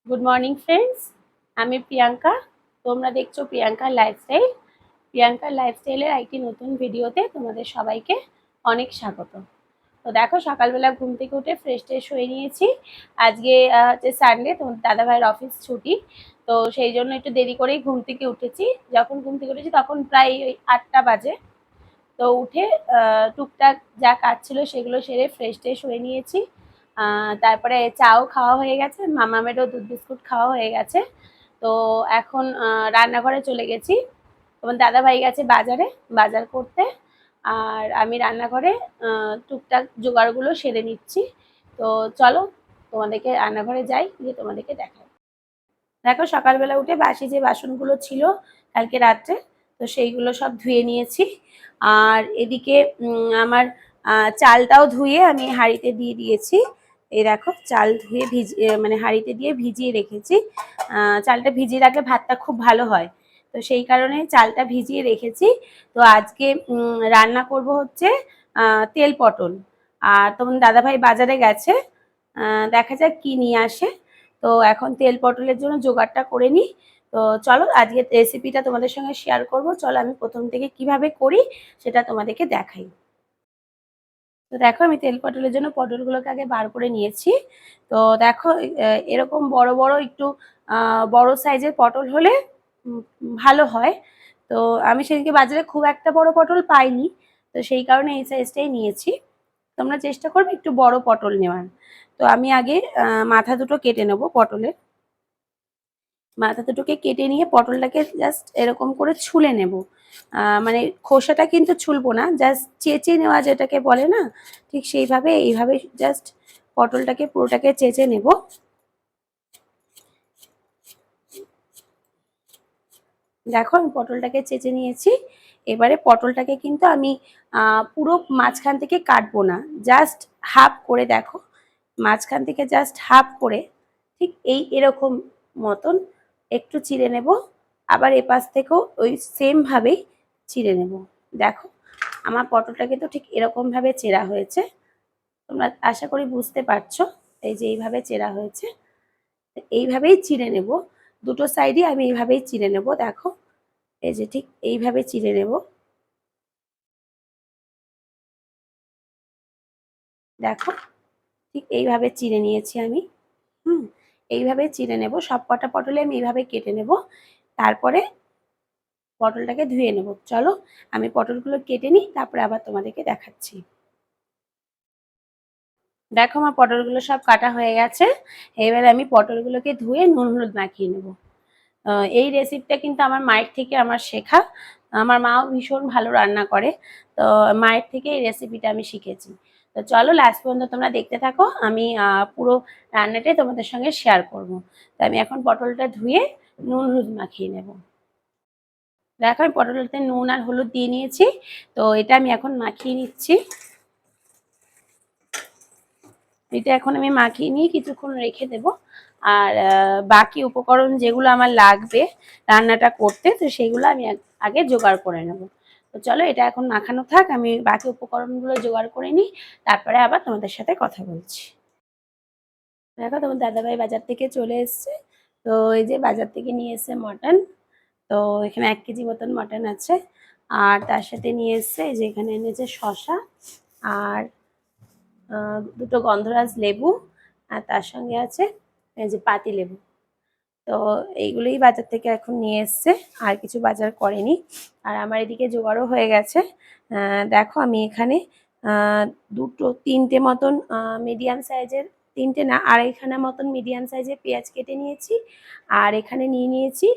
Good morning friends, আমি প্রিয়াঙ্কা। তোমরা দেখছো প্রিয়াঙ্কার লাইফস্টাইল। প্রিয়াঙ্কার লাইফস্টাইলের একটি নতুন ভিডিওতে তোমাদের সবাইকে অনেক স্বাগত। তো দেখো, সকালবেলা ঘুম থেকে উঠে ফ্রেশ হয়ে নিয়েছি। আজকে হচ্ছে সানডে, তোমার দাদাভাইয়ের অফিস ছুটি, তো সেই জন্য একটু দেরি করেই ঘুম থেকে উঠেছি। যখন ঘুম থেকে উঠেছি তখন প্রায় ওই 8টা বাজে। তো উঠে টুকটাক যা কাজ ছিল সেগুলো সেরে ফ্রেশ হয়ে নিয়েছি। তারপরে চাও খাওয়া হয়ে গেছে, মামামেরও দুধ বিস্কুট খাওয়া হয়ে গেছে। তো এখন রান্নাঘরে চলে গেছি। তোমার দাদাভাই গেছে বাজারে বাজার করতে, আর আমি রান্নাঘরে টুকটাক জোগাড়গুলো সেরে নিচ্ছি। তো চলো তোমাদেরকে রান্নাঘরে যাই, গিয়ে তোমাদেরকে দেখাই। দেখো, সকালবেলা উঠে বাসি যে বাসনগুলো ছিল কালকে রাত্রে, তো সেইগুলো সব ধুয়ে নিয়েছি। আর এদিকে আমার চালটাও ধুয়ে আমি হাঁড়িতে দিয়ে দিয়েছি। এই দেখো, চাল ধুয়ে মানে হাঁড়িতে দিয়ে ভিজিয়ে রেখেছি। চালটা ভিজিয়ে রাখলে ভাতটা খুব ভালো হয়, তো সেই কারণে চালটা ভিজিয়ে রেখেছি। তো আজকে রান্না করব হচ্ছে তেল পটল। আর তোমার দাদাভাই বাজারে গেছে, দেখা যাক কি নিয়ে আসে। তো এখন তেল পটলের জন্য জোগাড়টা করে নিই। তো চলো আজকে রেসিপিটা তোমাদের সঙ্গে শেয়ার করব। চলো আমি প্রথম থেকে কিভাবে করি সেটা তোমাদেরকে দেখাই। তো দেখো, আমি তেল পটলের জন্য পটলগুলোকে আগে বার করে নিয়েছি। তো দেখো, এরকম বড় বড় একটু বড় সাইজের পটল হলে ভালো হয়। তো আমি সেদিকে বাজারে খুব একটা বড় পটল পাইনি, তো সেই কারণে এই সাইজটাই নিয়েছি। তোমরা চেষ্টা করবে একটু বড় পটল নেওয়ার। তো আমি আগে মাথা দুটো কেটে নেব পটলের। মাথা দুটোকে কেটে নিয়ে পটলটাকে জাস্ট এরকম করে ছুলে নেব। মানে খোসাটা কিন্তু ছুলবো না, জাস্ট চেঁচে নেওয়া যেটাকে বলে না, ঠিক সেইভাবে এইভাবে জাস্ট পটলটাকে পুরোটাকে চেঁচে নেব। দেখো, আমি পটলটাকে চেঁচে নিয়েছি। এবারে পটলটাকে কিন্তু আমি পুরো মাঝখান থেকে কাটবো না, জাস্ট হাফ করে, দেখো মাঝখান থেকে জাস্ট হাফ করে ঠিক এরকম মতন একটু চিড়ে নেব। আবার এপাশ থেকেও ওই সেম ভাবেই চিড়ে নেব। দেখো, আমার পটলটা কিন্তু ঠিক এরকম ভাবে চেরা হয়েছে। তোমরা আশা করি বুঝতে পারছো। এই যে এইভাবে চেরা হয়েছে, এইভাবেই চিড়ে নেব। দুটো সাইডই আমি এইভাবেই চিড়ে নেব। দেখো, এই যে ঠিক এইভাবে চিড়ে নেব। দেখো, ঠিক এইভাবে চিড়ে নিয়েছি আমি। হুম, এইভাবে চিড়ে নেব। সব কটা পটলে আমি এইভাবে কেটে নেব। তারপরে পটলটাকে ধুয়ে নেব। চলো আমি পটলগুলো কেটে নিই, তারপরে আবার তোমাদেরকে দেখাচ্ছি। দেখো, আমার পটলগুলো সব কাটা হয়ে গেছে। এবারে আমি পটলগুলোকে ধুয়ে নুন হলুদ মাখিয়ে নেব। এই রেসিপিটা কিন্তু আমার মায়ের থেকে আমার শেখা। আমার মাও ভীষণ ভালো রান্না করে, তো মায়ের থেকে এই রেসিপিটা আমি শিখেছি। তো চলো লাস্ট পর্যন্ত তোমরা দেখতে থাকো, আমি পুরো রান্নাটাই তোমাদের সঙ্গে শেয়ার করব। তো আমি এখন পটলটা ধুয়ে নুন হলুদ মাখিয়ে নেব। দেখো, আমি পটলতে নুন আর হলুদ দিয়ে নিয়েছি। তো এটা আমি এখন মাখিয়ে নিচ্ছি। এটা এখন আমি মাখিয়ে নিয়ে কিছুক্ষণ রেখে দেব। আর বাকি উপকরণ যেগুলো আমার লাগবে রান্নাটা করতে, তো সেগুলো আমি আগে জোগাড় করে নেব। তো চলো এটা এখন মাখানো থাক, আমি বাকি উপকরণগুলো জোগাড় করে নিই, তারপরে আবার তোমাদের সাথে কথা বলছি। দেখো, তোমার দাদাভাই বাজার থেকে চলে এসছে। তো এই যে বাজার থেকে নিয়ে এসছে মটন। তো এখানে 1 কেজি মতন মটন আছে। আর তার সাথে নিয়ে এসছে, এই যে এখানে এনেছে শসা, আর দুটো গন্ধরাজ লেবু, আর তার সঙ্গে আছে এই যে পাতি লেবু। তো এইগুলোই বাজার থেকে এখন নিয়ে এসছে, আর কিছু বাজার করেনি। আর আমার এদিকে জোগাড়ও হয়ে গেছে। দেখো, আমি এখানে দুটো তিনটে মতন মিডিয়াম সাইজের, তিনটে না আড়াইখানা মতন মিডিয়াম সাইজের পেঁয়াজ কেটে নিয়েছি। আর এখানে নিয়ে নিয়েছি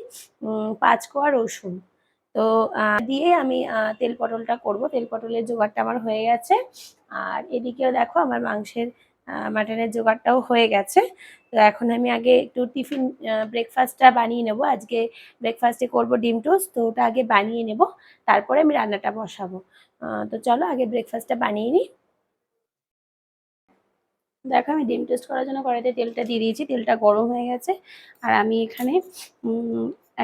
5 কোয়া রসুন। তো দিয়ে আমি তেল পটলটা করব। তেল পটলের জোগাড়টা আমার হয়ে গেছে। আর এদিকেও দেখো, আমার মাংসের মাটনের জোগাড়টাও হয়ে গেছে। তো এখন আমি আগে একটু টিফিন ব্রেকফাস্টটা বানিয়ে নেব। আজকে ব্রেকফাস্টে করব ডিম টোস্ট, তো ওটা আগে বানিয়ে নেব, তারপরে আমি রান্নাটা বসাবো। তো চলো আগে ব্রেকফাস্টটা বানিয়ে নিই। দেখো, আমি ডিম টোস্ট করার জন্য কড়াইতে তেলটা দিয়ে দিয়েছি। তেলটা গরম হয়ে গেছে। আর আমি এখানে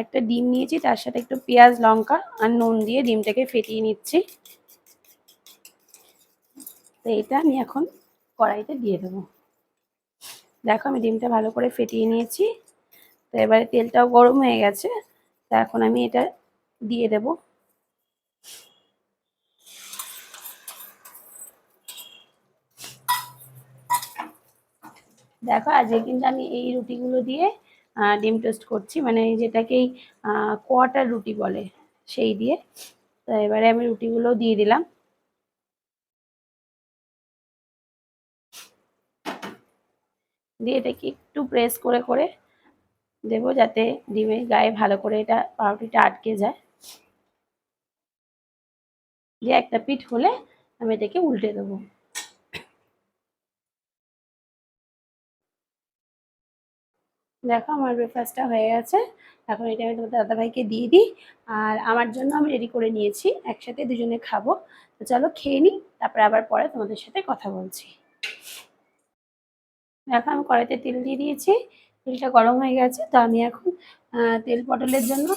একটা ডিম নিয়েছি, তার সাথে একটু পেঁয়াজ লঙ্কা আর নুন দিয়ে ডিমটাকে ফেটিয়ে নিচ্ছি। তো এটা আমি এখন কড়াইতে দিয়ে দেবো। দেখো, আমি ডিমটা ভালো করে ফেটিয়ে নিয়েছি। তো এবারে তেলটাও গরম হয়ে গেছে, তো এখন আমি এটা দিয়ে দেব। দেখো আজকে কিন্তু আমি এই রুটিগুলো দিয়ে ডিম টোস্ট করছি, মানে যেটাকেই কোয়ার্টার রুটি বলে সেই দিয়ে। তো এবারে আমি রুটিগুলো দিয়ে দিলাম। দিয়ে এটাকে একটু প্রেস করে করে দেবো, যাতে ডিমের গায়ে ভালো করে এটা পাউরুটিটা আটকে যায়। দিয়ে একটা পিঠ হলে আমি এটাকে উল্টে দেবো। দেখো আমার ব্রেকফাস্টটা হয়ে গেছে, এখন এটা আমি তোমাদের দাদাভাইকে দিয়ে দিই। আর আমার জন্য আমি রেডি করে নিয়েছি, একসাথে দুজনে খাবো। তো চলো খেয়ে নিই, তারপরে আবার পরে তোমাদের সাথে কথা বলছি। দেখো আমি কড়াইতে তেল দিয়ে দিয়েছি, তেলটা গরম হয়ে গেছে। তো আমি এখন তেল পটলের জন্য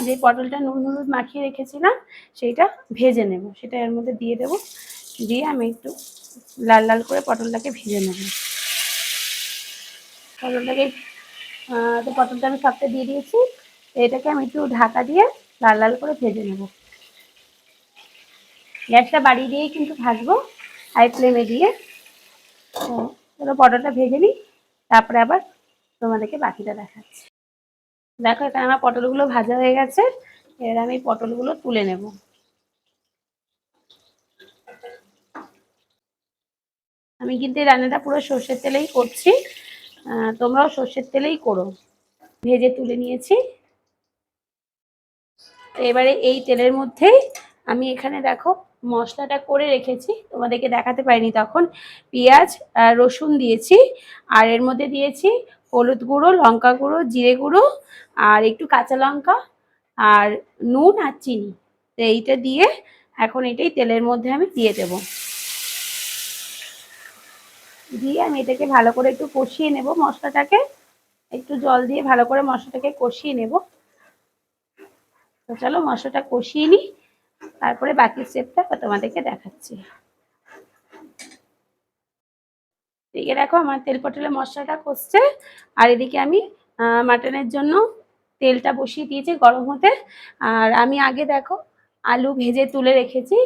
যে পটলটা নুন হলুদ মাখিয়ে রেখেছিলাম সেইটা ভেজে নেব, সেটা এর মধ্যে দিয়ে দেবো। দিয়ে আমি একটু লাল লাল করে পটলটাকে ভেজে নেব। পটলটাকে তো পটলটা আমি সবটা দিয়ে দিয়েছি, এটাকে আমি একটু ঢাকা দিয়ে লাল লাল করে ভেজে নেব। গ্যাসটা বাড়িয়ে দিয়েই কিন্তু ভাজবো, হাই ফ্লেমে দিয়ে। তো পটলটা ভেজে নিই, তারপরে আবার তোমাদেরকে বাকিটা দেখাচ্ছি। দেখো এখানে আমার পটলগুলো ভাজা হয়ে গেছে, এবার আমি পটলগুলো তুলে নেব। আমি কিন্তু এই রান্নাটা পুরো সর্ষের তেলেই করছি, তোমরাও সর্ষের তেলেই করো। ভেজে তুলে নিয়েছি। এবারে এই তেলের মধ্যেই আমি এখানে দেখো মশলাটা করে রেখেছি, তোমাদেরকে দেখাতে পারিনি তখন। পেঁয়াজ রসুন দিয়েছি, আর এর মধ্যে দিয়েছি হলুদ গুঁড়ো, লঙ্কা গুঁড়ো, জিরে গুঁড়ো, আর একটু কাঁচা লঙ্কা, আর নুন আর চিনি। তো এইটা দিয়ে এখন এটাই তেলের মধ্যে আমি দিয়ে দেব। দিয়ে আমি এটাকে ভালো করে একটু কষিয়ে নেব মশলাটাকে, একটু জল দিয়ে ভালো করে মশলাটাকে কষিয়ে নেব। তো চলো মশলাটা কষিয়ে নিই, তারপরে বাকি স্টেপটা তোমাদেরকে দেখাচ্ছি। এদিকে দেখো আমার তেল পটলের মশলাটা কষছে, আর এদিকে আমি মাটনের জন্য তেলটা বসিয়ে দিয়েছি গরম হতে। আর আমি আগে দেখো আলু ভেজে তুলে রেখেছি,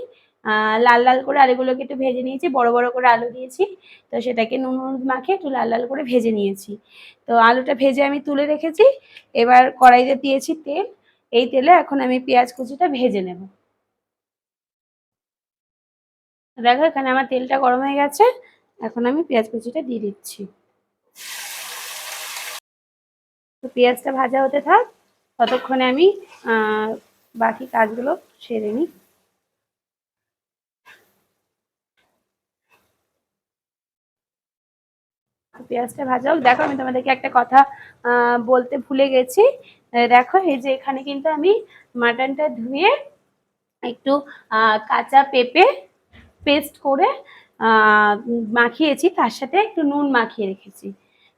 লাল লাল করে আলুগুলোকে একটু ভেজে নিয়েছি, বড় বড় করে আলু দিয়েছি। তো সেটাকে নুন হলুদ মাখিয়ে একটু লাল লাল করে ভেজে নিয়েছি। তো আলুটা ভেজে আমি তুলে রেখেছি। এবার কড়াইতে দিয়েছি তেল, এই তেলে এখন আমি পেঁয়াজ কুচিটা ভেজে নেব। দেখো এখানে আমার তেলটা গরম হয়ে গেছে, এখন আমি পেঁয়াজ কুচিটা দিয়ে দিচ্ছি। তো পেঁয়াজটা ভাজা হতে থাক, ততক্ষণে আমি বাকি কাজগুলো সেরে নিই। পেঁয়াজটা ভাজা হোক। দেখো আমি তোমাদেরকে একটা কথা বলতে ভুলে গেছি। দেখো এই যে এখানে কিন্তু আমি মাটনটা ধুয়ে একটু কাঁচা পেঁপে পেস্ট করে মাখিয়েছি, তার সাথে একটু নুন মাখিয়ে রেখেছি।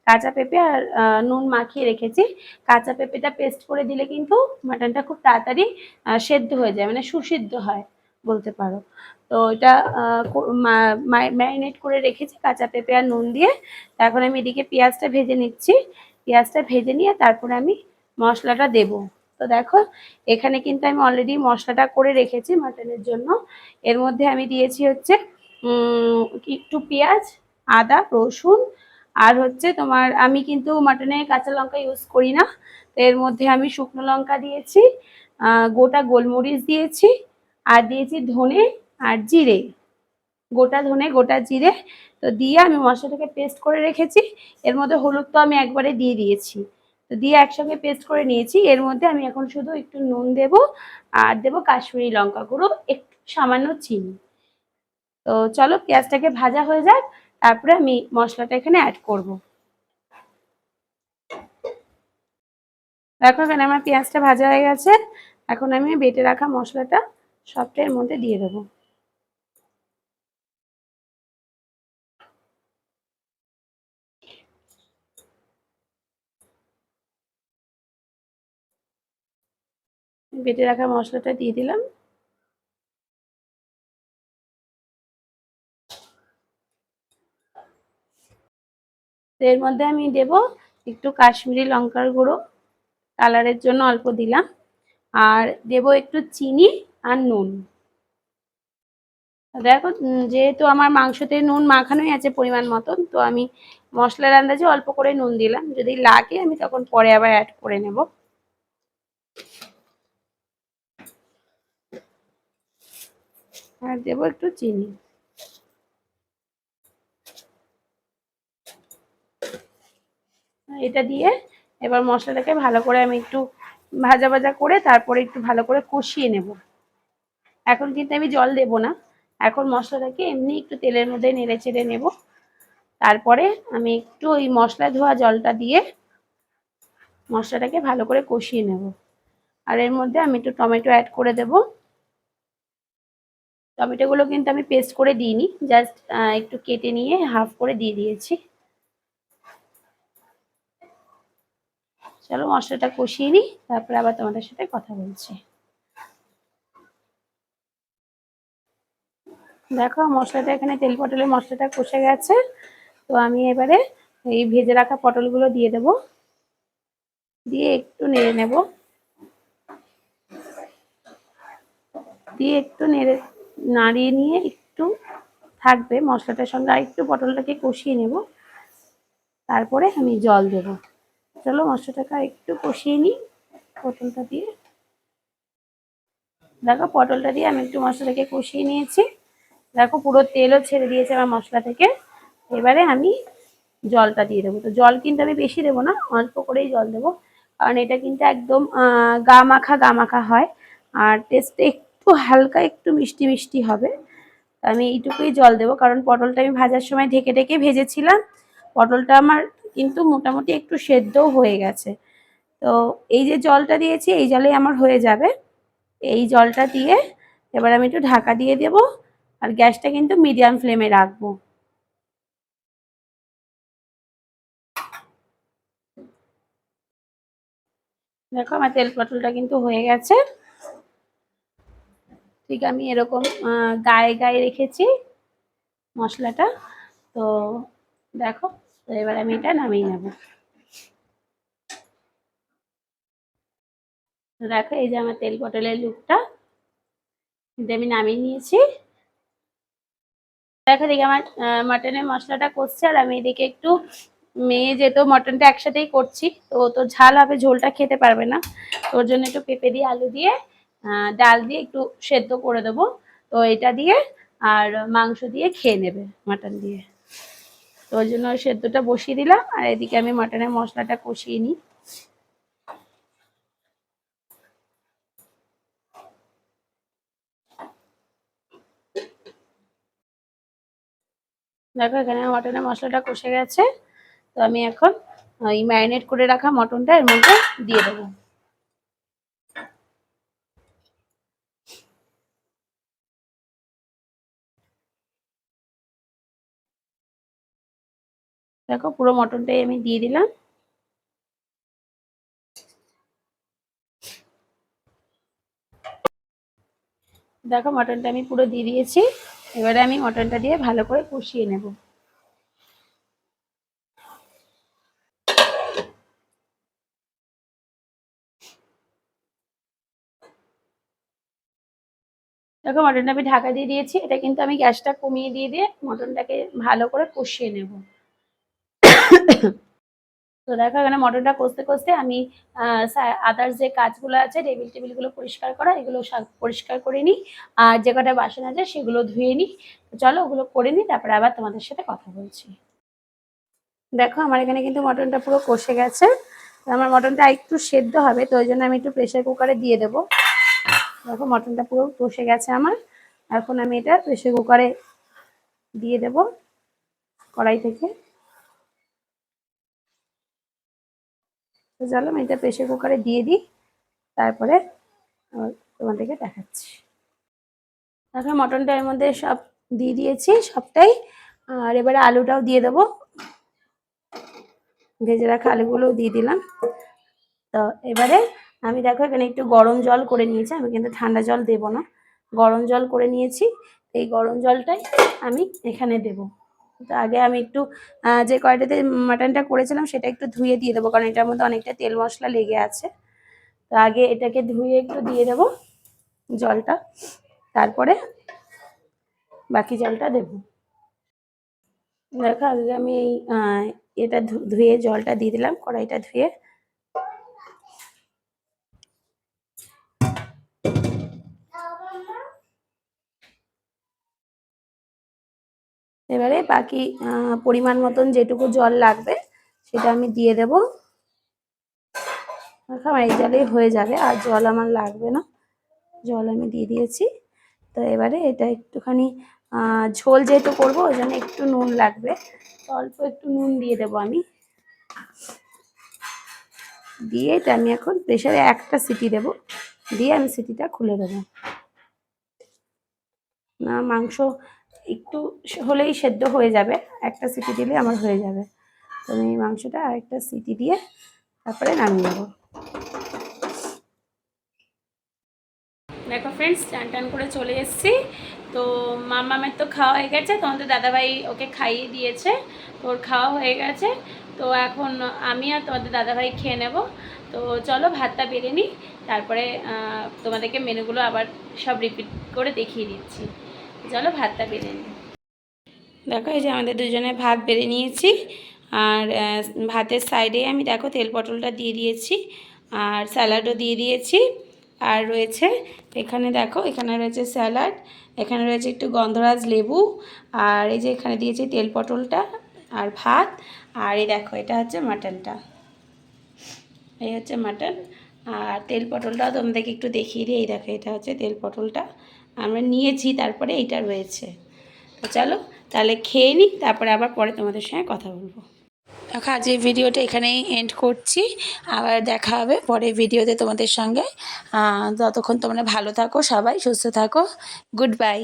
কাঁচা পেঁপে আর নুন মাখিয়ে রেখেছি। কাঁচা পেঁপেটা পেস্ট করে দিলে কিন্তু মাটনটা খুব তাড়াতাড়ি সেদ্ধ হয়ে যায়, মানে সুসিদ্ধ হয় বলতে পারো। তো এটা ম্যারিনেট করে রেখেছি কাঁচা পেঁপে আর নুন দিয়ে। তারপরে আমি এদিকে পেঁয়াজটা ভেজে নিচ্ছি। পেঁয়াজটা ভেজে নিয়ে তারপরে আমি মশলাটা দেব। তো দেখো এখানে কিন্তু আমি অলরেডি মশলাটা করে রেখেছি মাটনের জন্য। এর মধ্যে আমি দিয়েছি হচ্ছে একটু পেঁয়াজ, আদা, রসুন, আর হচ্ছে তোমার আমি কিন্তু মাটনে কাঁচা লঙ্কা ইউজ করি না। তো এর মধ্যে আমি শুকনো লঙ্কা দিয়েছি, গোটা গোলমরিচ দিয়েছি, আর দিয়েছি ধনে আর জিরে, গোটা ধনে গোটা জিরে। তো দিয়ে আমি মশলাটাকে পেস্ট করে রেখেছি। এর মধ্যে হলুদ তো আমি একবারে দিয়ে দিয়েছি। তো দিয়ে একসঙ্গে পেস্ট করে নিয়েছি। এর মধ্যে আমি এখন শুধু একটু নুন দেব, আর দেবো কাশ্মীরি লঙ্কা গুঁড়ো, একটু সামান্য চিনি। তো চলো পেঁয়াজটাকে ভাজা হয়ে যাক, তারপরে আমি মশলাটা এখানে অ্যাড করব। দেখো এখানে আমার পেঁয়াজটা ভাজা হয়ে গেছে, এখন আমি বেটে রাখা মশলাটা সবটা এর মধ্যে দিয়ে দেবো। বেটে রাখা মশলাটা দিয়ে দিলাম। এর মধ্যে আমি দেব একটু কাশ্মীরি লঙ্কার গুঁড়ো, কালারের জন্য অল্প দিলাম। আর দেবো একটু চিনি আর নুন। দেখো যেহেতু আমার মাংসতে নুন মাখানোই আছে পরিমাণ মতন, তো আমি মশলার আন্দাজে অল্প করে নুন দিলাম, যদি লাগে আমি তখন পরে আবার অ্যাড করে নেব। আর দেবো একটু চিনি। এটা দিয়ে এবার মশলাটাকে ভালো করে আমি একটু ভাজা ভাজা করে তারপরে একটু ভালো করে কষিয়ে নেব। এখন কিন্তু আমি জল দেব না, এখন মশলাটাকে এমনি একটু তেলের মধ্যে নেড়ে চেড়ে নেব। তারপরে আমি একটু ওই মশলা ধোয়া জলটা দিয়ে মশলাটাকে ভালো করে কষিয়ে নেব। আর এর মধ্যে আমি একটু টমেটো অ্যাড করে দেব। টমেটোগুলো কিন্তু আমি পেস্ট করে দিইনি, জাস্ট একটু কেটে নিয়ে হাফ করে দিয়ে দিয়েছি। চলো মশলাটা কষিয়ে নিই, তারপরে আবার তোমাদের সাথে কথা বলছি। দেখো মশলাটা এখানে তেল পটলের মশলাটা কষে গেছে, তো আমি এবারে এই ভেজে রাখা পটলগুলো দিয়ে দেব, দিয়ে একটু নেড়ে নেব, দিয়ে একটু নাড়িয়ে নিয়ে একটু থাকবে মশলাটার সঙ্গে, আর একটু পটলটাকে কষিয়ে নেব, তারপরে আমি জল দেব। চলো মশলাটাকে একটু কষিয়ে নিই পটলটা দিয়ে। দেখো পটলটা দিয়ে আমি একটু মশলাটাকে কষিয়ে নিয়েছি, দেখো পুরো তেলও ছেড়ে দিয়েছে আমার মশলা থেকে। এবারে আমি জলটা দিয়ে দেবো। তো জল কিন্তু আমি বেশি দেবো না, অল্প করেই জল দেবো, কারণ এটা কিন্তু একদম গা মাখা হয়, আর টেস্টটা একটু হালকা একটু মিষ্টি মিষ্টি হবে। আমি এইটুকুই জল দেবো, কারণ পটলটা আমি ভাজার সময় ঢেকে ঢেকে ভেজেছিলাম, পটলটা আমার কিন্তু মোটামুটি একটু সেদ্ধও হয়ে গেছে। তো এই যে জলটা দিয়েছি এই জলেই আমার হয়ে যাবে। এই জলটা দিয়ে এবার আমি একটু ঢাকা দিয়ে দেবো, আর গ্যাসটা কিন্তু মিডিয়াম ফ্লেমে রাখবো। দেখো আমার তেল পটলটা কিন্তু হয়ে গেছে, ঠিক আমি এরকম গায়ে গায়ে রেখেছি মশলাটা। তো দেখো, তো এবার আমি এটা নামিয়ে নেব। তো দেখো এই যে আমার তেল পটলের লুকটা কিন্তু আমি নামিয়ে নিয়েছি। দেখো দেখি আমার মাটনের মশলাটা কষছে, আর আমি এদিকে একটু মেয়ে যেত মটনটা একসাথেই করছি, তো তো ঝাল হবে, ঝোলটা খেতে পারবে না, তোর জন্য একটু পেঁপে দিয়ে আলু দিয়ে ডাল দিয়ে একটু সেদ্ধ করে দেবো। তো এটা দিয়ে আর মাংস দিয়ে খেয়ে নেবে মাটন দিয়ে। তো ওই জন্য ওই সেদ্ধটা বসিয়ে দিলাম, আর এদিকে আমি মাটনের মশলাটা কষিয়ে নিই। দেখো এখানে মটনের মশলাটা কষে গেছে, তো আমি এখন ওই ম্যারিনেট করে রাখা মটনটা এর মধ্যে দিয়ে দেবো। দেখো পুরো মটনটাই আমি দিয়ে দিলাম। দেখো মটনটা আমি পুরো দিয়ে দিয়েছি, এবারে আমি মটনটা দিয়ে ভালো করে কষিয়ে নেব। দেখো মটনটা আমি ঢাকা দিয়ে দিয়েছি, এটা কিন্তু আমি গ্যাসটা কমিয়ে দিয়ে দিয়ে মটনটাকে ভালো করে কষিয়ে নেব। তো দেখো এখানে মটনটা কষতে কষতে আমি আদার্স যে কাজগুলো আছে, টেবিলগুলো পরিষ্কার করা, এগুলো পরিষ্কার করে নিই, আর যে কটা বাসন আছে সেগুলো ধুয়ে নিই। তো চলো ওগুলো করে নিই, তারপরে আবার তোমাদের সাথে কথা বলছি। দেখো আমার এখানে কিন্তু মটনটা পুরো কষে গেছে, আমার মটনটা একটু সেদ্ধ হবে, তো ওই জন্য আমি একটু প্রেসার কুকারে দিয়ে দেবো। দেখো মটনটা পুরো কষে গেছে আমার, এখন আমি এটা প্রেসার কুকারে দিয়ে দেব কড়াই থেকে। তো চলো আমি এটা প্রেসার কুকারে দিয়ে দিই, তারপরে তোমাদেরকে দেখাচ্ছি। দেখো মটনটা এর মধ্যে সব দিয়ে দিয়েছি সবটাই, আর এবারে আলুটাও দিয়ে দেবো, ভেজে রাখা আলুগুলোও দিয়ে দিলাম। তো এবারে আমি দেখো এখানে একটু গরম জল করে নিয়েছি, আমি কিন্তু ঠান্ডা জল দেব না, গরম জল করে নিয়েছি। এই গরম জলটাই আমি এখানে দেব। তো আগে আমি একটু যে কড়াইটাতে মাটনটা করেছিলাম সেটা একটু ধুয়ে দিয়ে দেবো, কারণ এটার মধ্যে অনেকটা তেল মশলা লেগে আছে। তো আগে এটাকে ধুয়ে একটু দিয়ে দেবো জলটা, তারপরে বাকি জলটা দেব। দেখো আগে আমি এই এটা ধুয়ে জলটা দিয়ে দিলাম, কড়াইটা ধুয়ে। এবারে বাকি পরিমাণ মতন যেটুকু জল লাগবে সেটা আমি দিয়ে দেব। আমার এই জলেই হয়ে যাবে, আর জল আমার লাগবে না, জল আমি দিয়ে দিয়েছি। তো এবারে এটা একটুখানি ঝোল যেহেতু করবো ওই জন্য একটু নুন লাগবে, তো অল্প একটু নুন দিয়ে দেবো আমি। দিয়ে এটা আমি এখন প্রেসারে একটা সিটি দেব, দিয়ে আমি সিটিটা খুলে দেবো। না মাংস একটু হলেই সেদ্ধ হয়ে যাবে, একটা সিটি দিলে আমার হয়ে যাবে। তো আমি মাংসটা আরেকটা সিটি দিয়ে তারপরে নামিয়ে নেবো। দেখো ফ্রেন্ডস, টান টান করে চলে এসেছি। তো মামামের তো খাওয়া হয়ে গেছে, তোমাদের দাদাভাই ওকে খাইয়ে দিয়েছে, তো ওর খাওয়া হয়ে গেছে। তো এখন আমি আর তোমাদের দাদাভাই খেয়ে নেব। তো চলো ভাতটা বেড়ে নিই, তারপরে তোমাদেরকে মেনুগুলো আবার সব রিপিট করে দেখিয়ে দিচ্ছি। চলো ভাতটা বেড়ে নিই। দেখো এই যে আমাদের দুজনে ভাত বেড়ে নিয়েছি, আর ভাতের সাইডে আমি দেখো তেল পটলটা দিয়ে দিয়েছি, আর স্যালাডও দিয়ে দিয়েছি। আর রয়েছে এখানে, দেখো এখানে রয়েছে স্যালাড, এখানে রয়েছে একটু গন্ধরাজ লেবু, আর এই যে এখানে দিয়েছি তেল পটলটা আর ভাত। আর এই দেখো এটা হচ্ছে মাটনটা, এই হচ্ছে মাটন। আর তেল পটলটাও তোমাদেরকে একটু দেখিয়ে দিই, এই দেখো এটা হচ্ছে তেল পটলটা আমরা নিয়েছি, তারপরে এইটা রয়েছে। তো চলো তাহলে খেয়ে নিই, তারপরে আবার পরে তোমাদের সঙ্গে কথা বলবো। দেখো আজ এই ভিডিওটা এখানেই এন্ড করছি, আবার দেখা হবে পরে ভিডিওতে তোমাদের সঙ্গে। ততক্ষণ তোমরা ভালো থাকো, সবাই সুস্থ থাকো। Good bye.